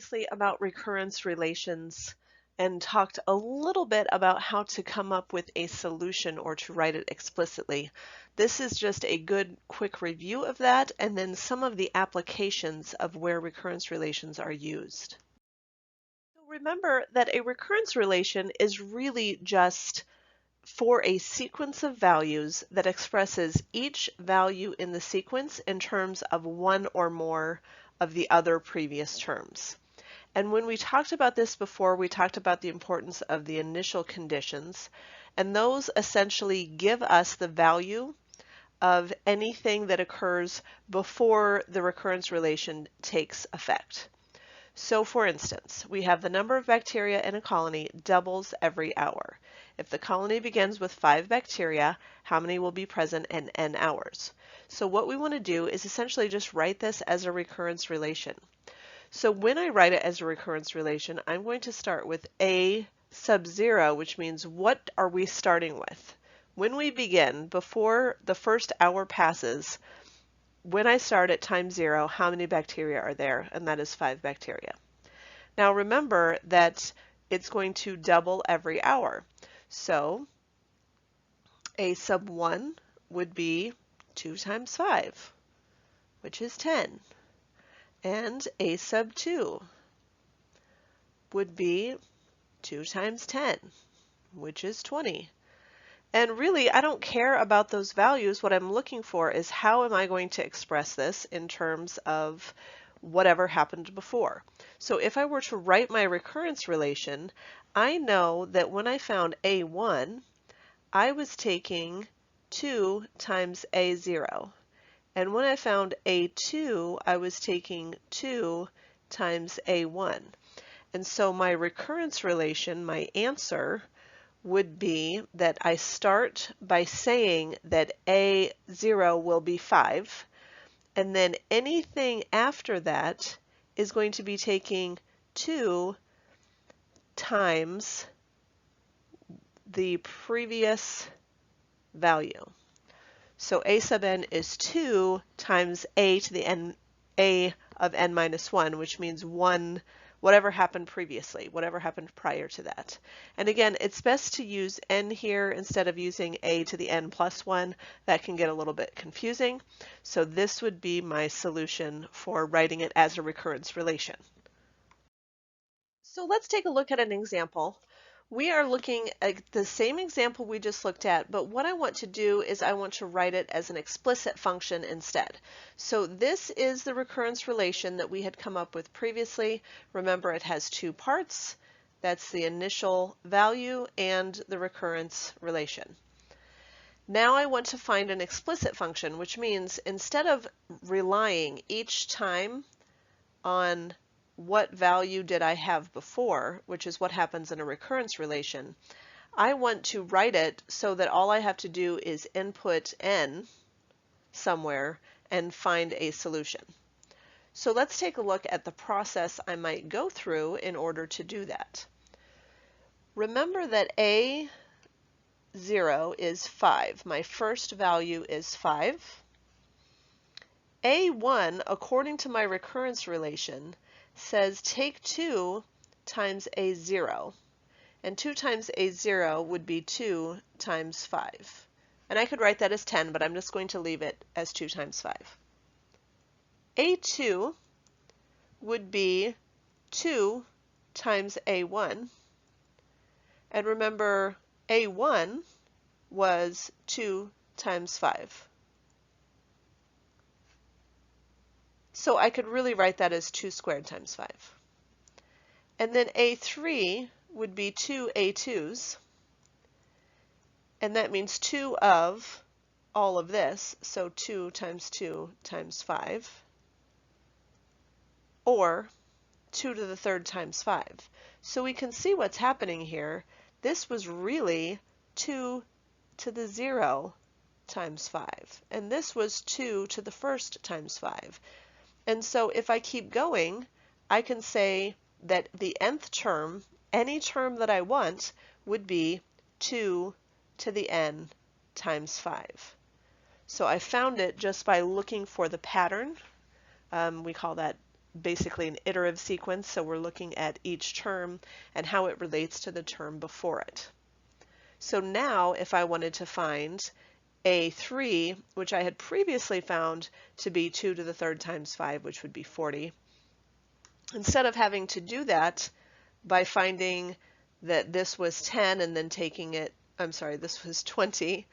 previously about recurrence relations and talked a little bit about how to come up with a solution or to write it explicitly. This is just a good quick review of that and then some of the applications of where recurrence relations are used. So remember that a recurrence relation is really just for a sequence of values that expresses each value in the sequence in terms of one or more of the other previous terms. And when we talked about this before, we talked about the importance of the initial conditions, and those essentially give us the value of anything that occurs before the recurrence relation takes effect. So for instance, we have the number of bacteria in a colony doubles every hour. If the colony begins with 5 bacteria, how many will be present in n hours? So what we want to do is essentially just write this as a recurrence relation. So when I write it as a recurrence relation, I'm going to start with a sub 0, which means what are we starting with? When we begin, before the first hour passes, when I start at time 0, how many bacteria are there? And that is 5 bacteria. Now remember that it's going to double every hour. So a sub 1 would be 2 times 5, which is 10. And a sub 2 would be 2 times 10, which is 20. And really, I don't care about those values. What I'm looking for is how am I going to express this in terms of whatever happened before. So if I were to write my recurrence relation, I know that when I found A1, I was taking 2 times A0. And when I found A2, I was taking 2 times A1. And so my recurrence relation, my answer, would be that I start by saying that A0 will be 5, and then anything after that is going to be taking 2 times the previous value. So A sub n is 2 times A to the n, A of n minus 1, which means 1, whatever happened previously, whatever happened prior to that. And again, it's best to use n here instead of using a to the n plus 1. That can get a little bit confusing. So this would be my solution for writing it as a recurrence relation. So let's take a look at an example. We are looking at the same example we just looked at, but what I want to do is I want to write it as an explicit function instead. So this is the recurrence relation that we had come up with previously. Remember, it has 2 parts. That's the initial value and the recurrence relation. Now I want to find an explicit function, which means instead of relying each time on what value did I have before, which is what happens in a recurrence relation, I want to write it so that all I have to do is input n somewhere and find a solution. So let's take a look at the process I might go through in order to do that. Remember that A0 is 5. My first value is 5. A1, according to my recurrence relation, says take 2 times A0. And 2 times A0 would be 2 times 5. And I could write that as 10, but I'm just going to leave it as 2 times 5. A2 would be 2 times A1. And remember, A1 was 2 times 5. So I could really write that as 2 squared times 5. And then A3 would be 2 A2s. And that means 2 of all of this, so 2 times 2 times 5. Or 2 to the third times 5. So we can see what's happening here. This was really 2 to the 0 times 5. And this was 2 to the first times 5. And so if I keep going, I can say that the nth term, any term that I want, would be 2 to the n times 5. So I found it just by looking for the pattern. We call that basically an iterative sequence, so we're looking at each term and how it relates to the term before it. So now if I wanted to find A3, which I had previously found to be 2 to the third times 5, which would be 40, instead of having to do that by finding that this was 10 and then taking it, I'm sorry, this was 20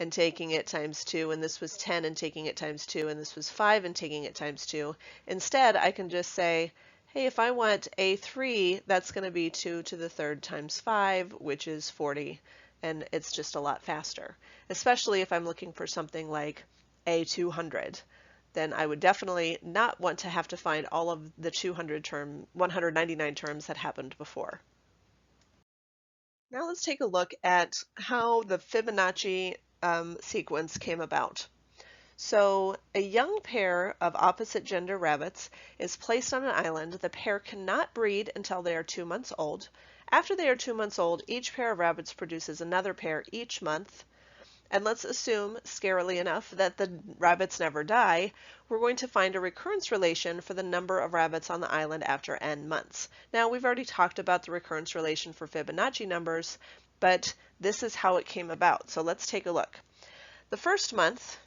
and taking it times 2, and this was 10 and taking it times 2, and this was 5 and taking it times 2. Instead, I can just say, hey, if I want A3, that's going to be 2 to the third times 5, which is 40, and it's just a lot faster. Especially if I'm looking for something like A200, then I would definitely not want to have to find all of the 199 terms that happened before. Now let's take a look at how the Fibonacci sequence came about. So a young pair of opposite gender rabbits is placed on an island. The pair cannot breed until they are 2 months old. After they are 2 months old, each pair of rabbits produces another pair each month. And let's assume, scarily enough, that the rabbits never die. We're going to find a recurrence relation for the number of rabbits on the island after n months. Now, we've already talked about the recurrence relation for Fibonacci numbers, but this is how it came about. So let's take a look. The first month,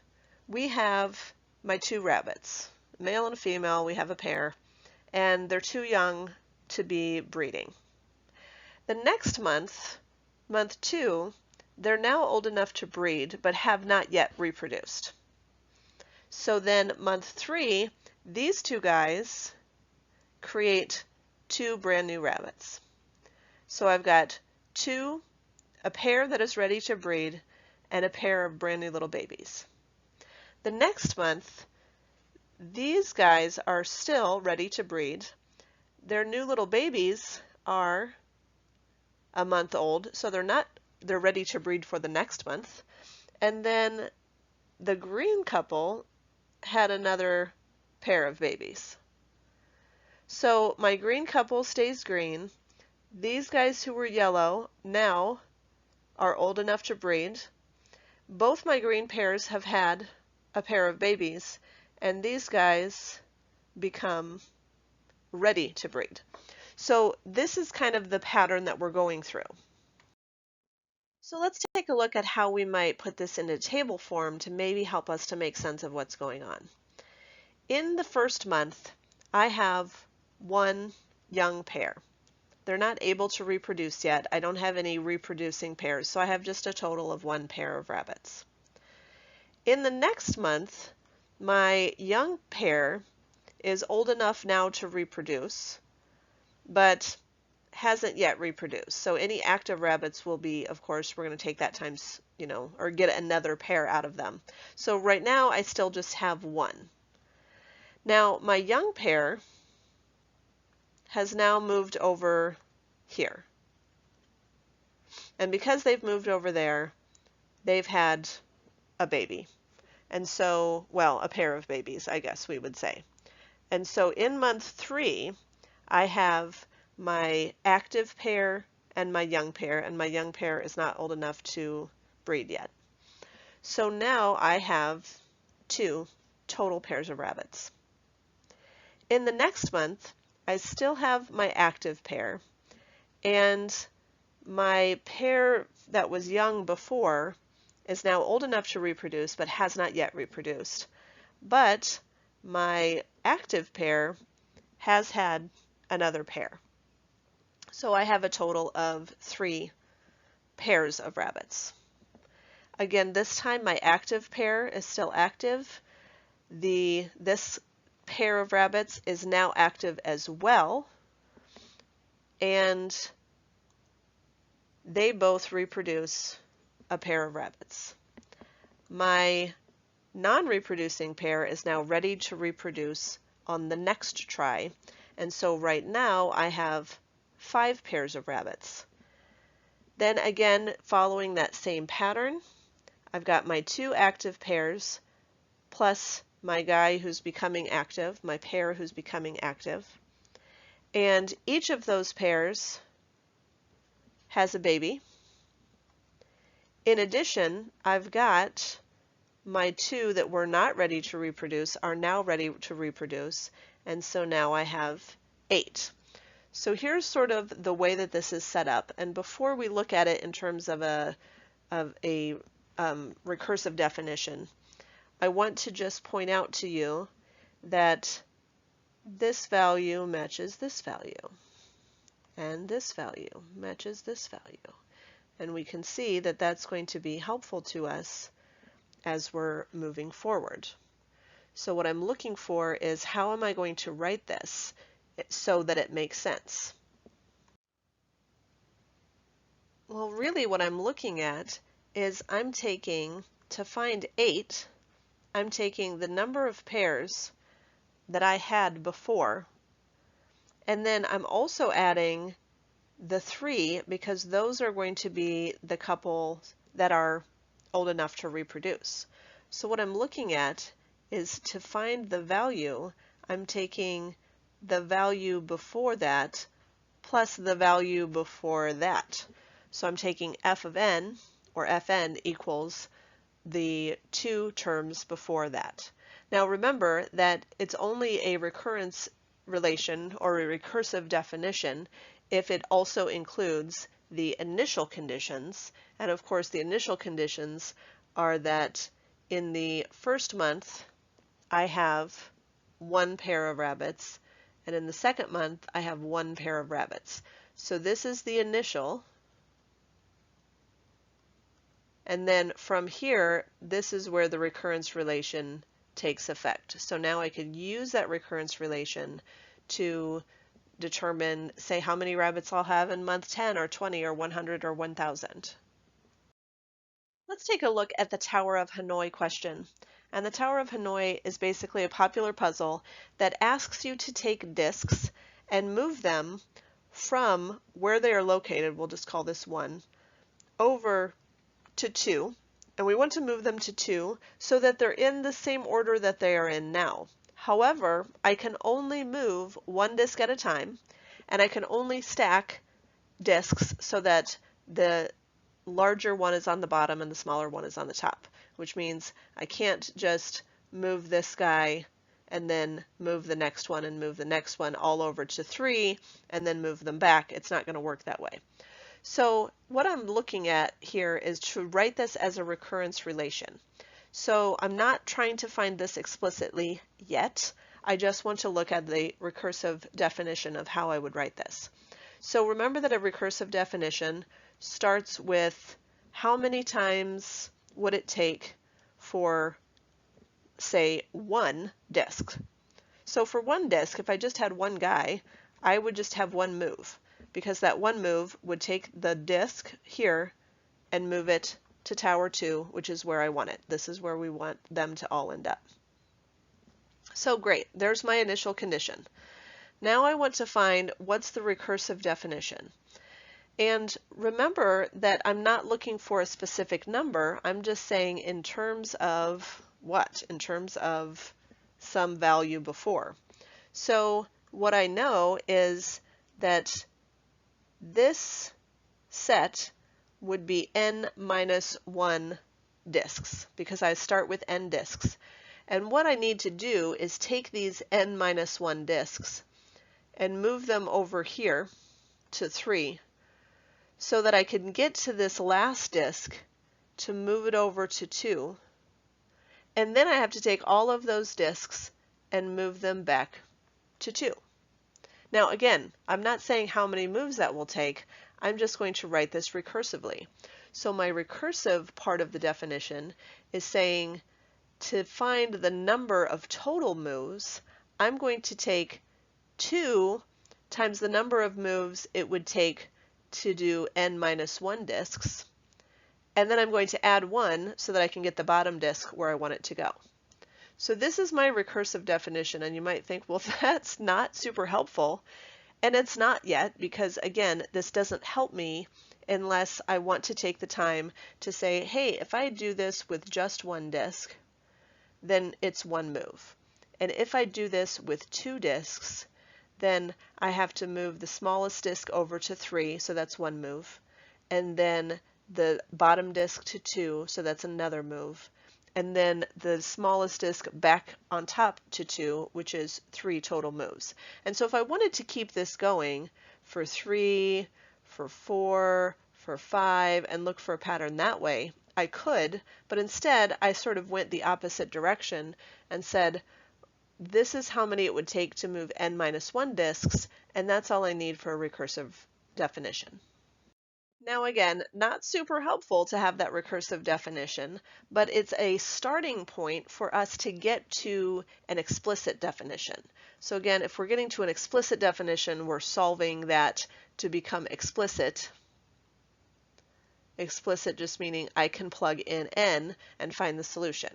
we have my 2 rabbits, a male and a female. We have a pair, and they're too young to be breeding. The next month, month 2, they're now old enough to breed, but have not yet reproduced. So then month 3, these 2 guys create 2 brand new rabbits. So I've got a pair that is ready to breed and a pair of brand new little babies. The next month, these guys are still ready to breed. Their new little babies are a month old, so they're ready to breed for the next month. And then the green couple had another pair of babies. So my green couple stays green. These guys who were yellow now are old enough to breed. Both my green pairs have had a pair of babies, and these guys become ready to breed. So this is kind of the pattern that we're going through. So let's take a look at how we might put this into table form to maybe help us to make sense of what's going on. In the first month, I have 1 young pair. They're not able to reproduce yet. I don't have any reproducing pairs, so I have just a total of 1 pair of rabbits. In the next month, my young pair is old enough now to reproduce, but hasn't yet reproduced. So any active rabbits will be, of course, we're going to take that times, or get another pair out of them. So right now I still just have 1. Now my young pair has now moved over here. And because they've moved over there, they've had a baby. And so, well, a pair of babies, I guess we would say. And so in month 3, I have my active pair and my young pair, and my young pair is not old enough to breed yet. So now I have 2 total pairs of rabbits. In the next month, I still have my active pair, and my pair that was young before is now old enough to reproduce but has not yet reproduced. But my active pair has had another pair. So I have a total of 3 pairs of rabbits. Again, this time my active pair is still active. This pair of rabbits is now active as well, and they both reproduce a pair of rabbits. My non-reproducing pair is now ready to reproduce on the next try, and so right now I have 5 pairs of rabbits. Then again, following that same pattern, I've got my 2 active pairs plus my guy who's becoming active, my pair who's becoming active. And each of those pairs has a baby. In addition, I've got my 2 that were not ready to reproduce are now ready to reproduce. and so now I have 8. So here's sort of the way that this is set up, and before we look at it in terms of a recursive definition, I want to just point out to you that this value matches this value, and this value matches this value. And we can see that that's going to be helpful to us as we're moving forward. So what I'm looking for is how am I going to write this so that it makes sense? Well, really what I'm looking at is I'm taking, to find 8, I'm taking the number of pairs that I had before, and then I'm also adding the 3 because those are going to be the couple that are old enough to reproduce. So what I'm looking at is to find the value, I'm taking the value before that plus the value before that. So I'm taking f of n, or fn, equals the 2 terms before that. Now remember that it's only a recurrence relation or a recursive definition if it also includes the initial conditions. And of course the initial conditions are that in the first month I have 1 pair of rabbits, and in the second month I have 1 pair of rabbits. So this is the initial, and then from here this is where the recurrence relation takes effect. So now I could use that recurrence relation to determine, say, how many rabbits I'll have in month 10 or 20 or 100 or 1000. Let's take a look at the Tower of Hanoi question. And the Tower of Hanoi is basically a popular puzzle that asks you to take disks and move them from where they are located, we'll just call this 1, over to 2. And we want to move them to 2 so that they're in the same order that they are in now. However, I can only move 1 disk at a time, and I can only stack disks so that the larger one is on the bottom and the smaller one is on the top, which means I can't just move this guy and then move the next one and move the next one all over to 3 and then move them back. It's not going to work that way. So what I'm looking at here is to write this as a recurrence relation. So I'm not trying to find this explicitly yet. I just want to look at the recursive definition of how I would write this. So remember that a recursive definition starts with how many times would it take for, say, 1 disk. So for 1 disk, if I just had 1 guy, I would just have 1 move, because that 1 move would take the disk here and move it to tower 2, which is where I want it. This is where we want them to all end up. So great, there's my initial condition. Now I want to find what's the recursive definition. And remember that I'm not looking for a specific number, I'm just saying in terms of what? In terms of some value before. So what I know is that this set would be n minus 1 disks, because I start with n disks. And what I need to do is take these n minus 1 disks and move them over here to 3 so that I can get to this last disk to move it over to 2. And then I have to take all of those disks and move them back to 2. Now again, I'm not saying how many moves that will take, I'm just going to write this recursively. So my recursive part of the definition is saying to find the number of total moves, I'm going to take 2 times the number of moves it would take to do n minus 1 disks, and then I'm going to add 1 so that I can get the bottom disk where I want it to go. So this is my recursive definition, and you might think, well, that's not super helpful. And it's not yet, because again, this doesn't help me unless I want to take the time to say, hey, if I do this with just 1 disk, then it's 1 move. And if I do this with 2 disks, then I have to move the smallest disk over to 3, so that's 1 move, and then the bottom disk to 2, so that's another move, and then the smallest disk back on top to 2, which is 3 total moves. And so if I wanted to keep this going for 3, for 4, for 5, and look for a pattern that way, I could, but instead I sort of went the opposite direction and said, this is how many it would take to move n minus 1 disks, and that's all I need for a recursive definition. Now again, not super helpful to have that recursive definition, but it's a starting point for us to get to an explicit definition. So again, if we're getting to an explicit definition, we're solving that to become explicit. Explicit just meaning I can plug in n and find the solution.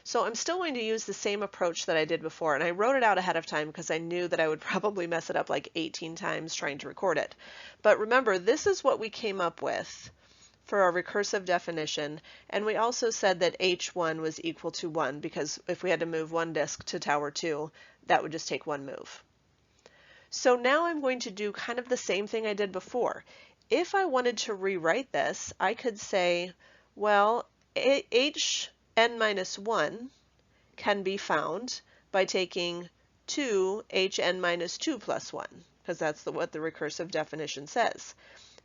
So I'm still going to use the same approach that I did before, and I wrote it out ahead of time because I knew that I would probably mess it up like 18 times trying to record it. But remember, this is what we came up with for our recursive definition, and we also said that h1 was equal to 1 because if we had to move one disk to tower 2, that would just take one move. So now I'm going to do kind of the same thing I did before. If I wanted to rewrite this, I could say, well, hn minus 1 can be found by taking 2 hn minus 2 plus 1, because that's what the recursive definition says.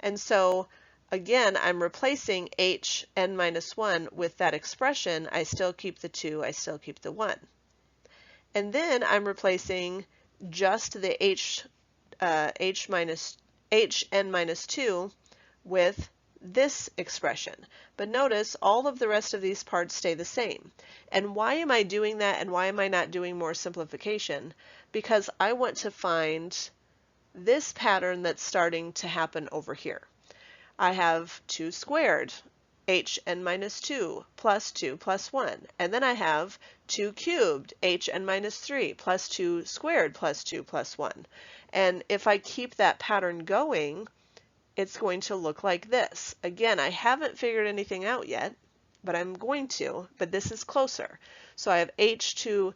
And so, again, I'm replacing hn minus 1 with that expression. I still keep the 2, I still keep the 1. And then I'm replacing just the hn minus 2 with this expression. But notice all of the rest of these parts stay the same. And why am I doing that, and why am I not doing more simplification? Because I want to find this pattern that's starting to happen over here. I have 2 squared, hn minus 2 plus 2 plus 1. And then I have 2 cubed, hn minus 3 plus 2 squared plus 2 plus 1. And if I keep that pattern going, it's going to look like this. Again, I haven't figured anything out yet, but I'm going to, but this is closer. So I have h2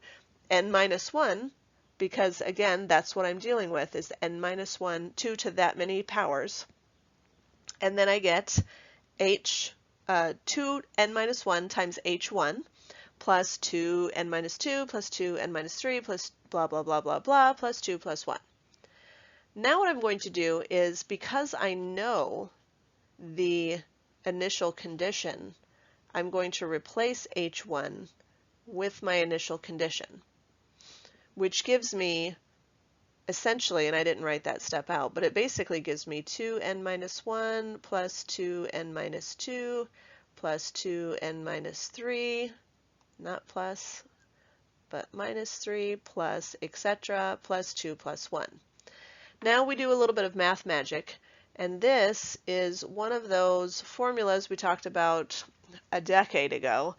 n minus 1, because again, that's what I'm dealing with, is n minus 1, 2 to that many powers. And then I get 2 n minus 1 times h1 plus 2 n minus 2 plus 2 n minus 3 plus blah, blah, blah, blah, blah, plus 2 plus 1. Now what I'm going to do is, because I know the initial condition, I'm going to replace h1 with my initial condition, which gives me essentially, and I didn't write that step out, but it basically gives me 2n minus 1 plus 2n minus 2 plus 2n minus 3, not plus, but minus 3 plus etc. plus 2 plus 1. Now we do a little bit of math magic, and this is one of those formulas we talked about a decade ago,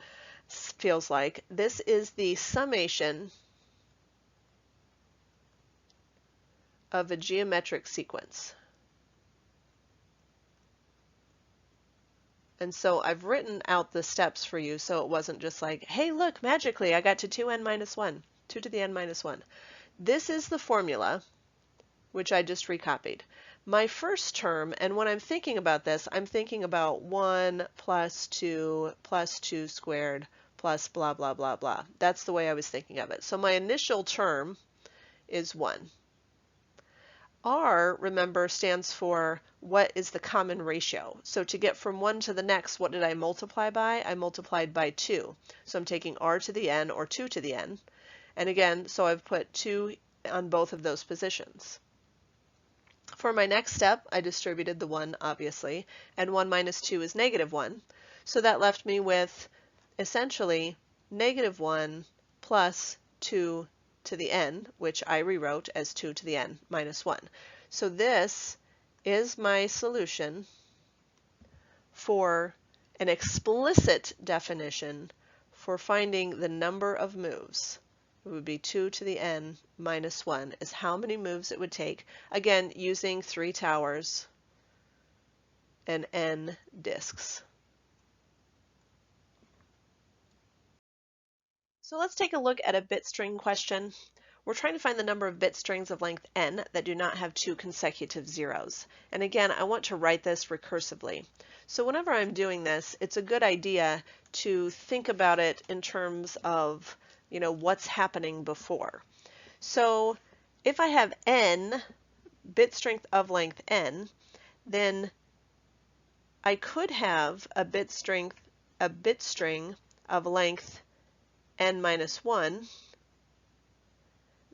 feels like. This is the summation of a geometric sequence. And so I've written out the steps for you so it wasn't just like, hey, look, magically I got to 2n minus 1, 2 to the n minus 1. This is the formula, which I just recopied. My first term, and when I'm thinking about this, I'm thinking about 1 plus 2 squared plus blah, blah, blah, blah. That's the way I was thinking of it. So my initial term is 1. R, remember, stands for what is the common ratio. So to get from one to the next, what did I multiply by? I multiplied by 2. So I'm taking R to the n, or 2 to the n. And again, so I've put 2 on both of those positions. For my next step, I distributed the 1, obviously, and 1 minus 2 is negative 1. So that left me with, essentially, negative 1 plus 2 to the n, which I rewrote as 2 to the n minus 1. So this is my solution for an explicit definition for finding the number of moves. It would be 2 to the n minus 1 is how many moves it would take, again, using 3 towers and n disks. So let's take a look at a bit string question. we're trying to find the number of bit strings of length n that do not have two consecutive zeros. And again, I want to write this recursively. So whenever I'm doing this, it's a good idea to think about it in terms of, what's happening before. So if I have n, bit strength of length n, then I could have a bit string of length n minus 1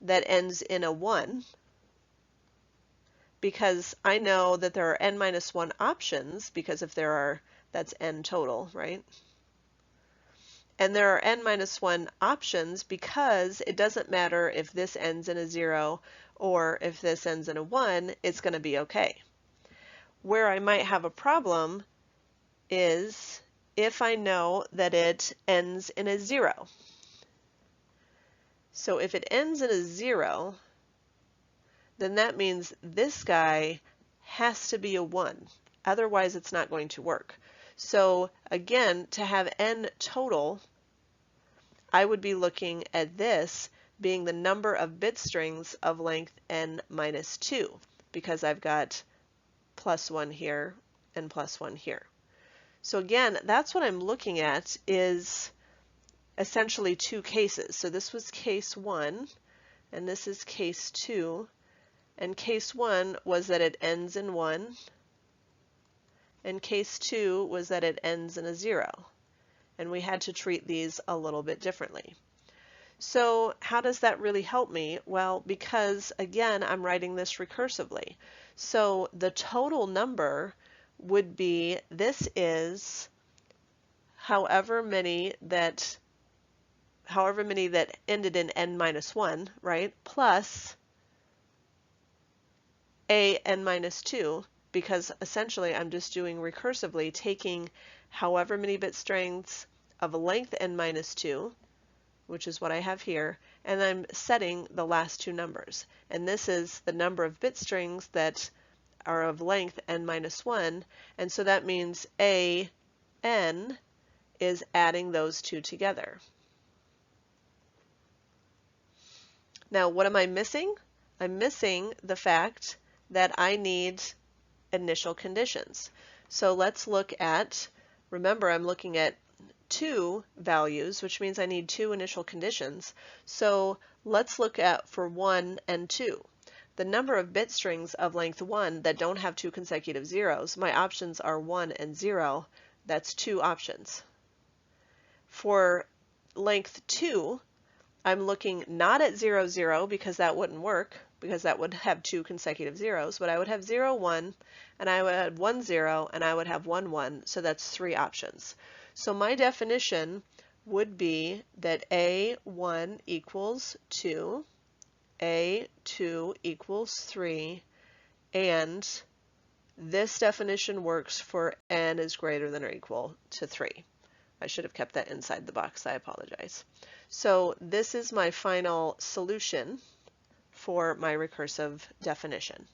that ends in a 1, because I know that there are n minus 1 options, because if there are, that's n total, right? And there are n minus 1 options because it doesn't matter if this ends in a 0 or if this ends in a 1, it's going to be okay. Where I might have a problem is if I know that it ends in a 0. So if it ends in a 0, then that means this guy has to be a 1. Otherwise, it's not going to work. So again, to have n total, I would be looking at this being the number of bit strings of length n minus 2, because I've got plus 1 here and plus 1 here. So again, that's what I'm looking at, is essentially two cases. So this was case 1, and this is case 2. And case 1 was that it ends in 1, and case 2 was that it ends in a 0. And we had to treat these a little bit differently. So how does that really help me? Well, because again, I'm writing this recursively. So the total number would be, this is however many that ended in n minus 1, right? Plus a n minus 2, because essentially I'm just doing recursively, taking however many bit strings of length n minus 2, which is what I have here, and I'm setting the last two numbers. And this is the number of bit strings that are of length n minus 1, and so that means a n is adding those two together. Now, what am I missing? I'm missing the fact that I need initial conditions. So let's look at, remember I'm looking at two values, which means I need two initial conditions. So let's look at for 1 and 2. The number of bit strings of length 1 that don't have two consecutive zeros, my options are 1 and 0. That's two options. For length 2, I'm looking not at 0, 0, because that wouldn't work, because that would have two consecutive zeros, but I would have 0, 1, and I would have 1, 0, and I would have 1, 1, so that's three options. So my definition would be that A1 equals 2, A2 equals 3, and this definition works for n is greater than or equal to 3. I should have kept that inside the box, I apologize. So this is my final solution for my recursive definition.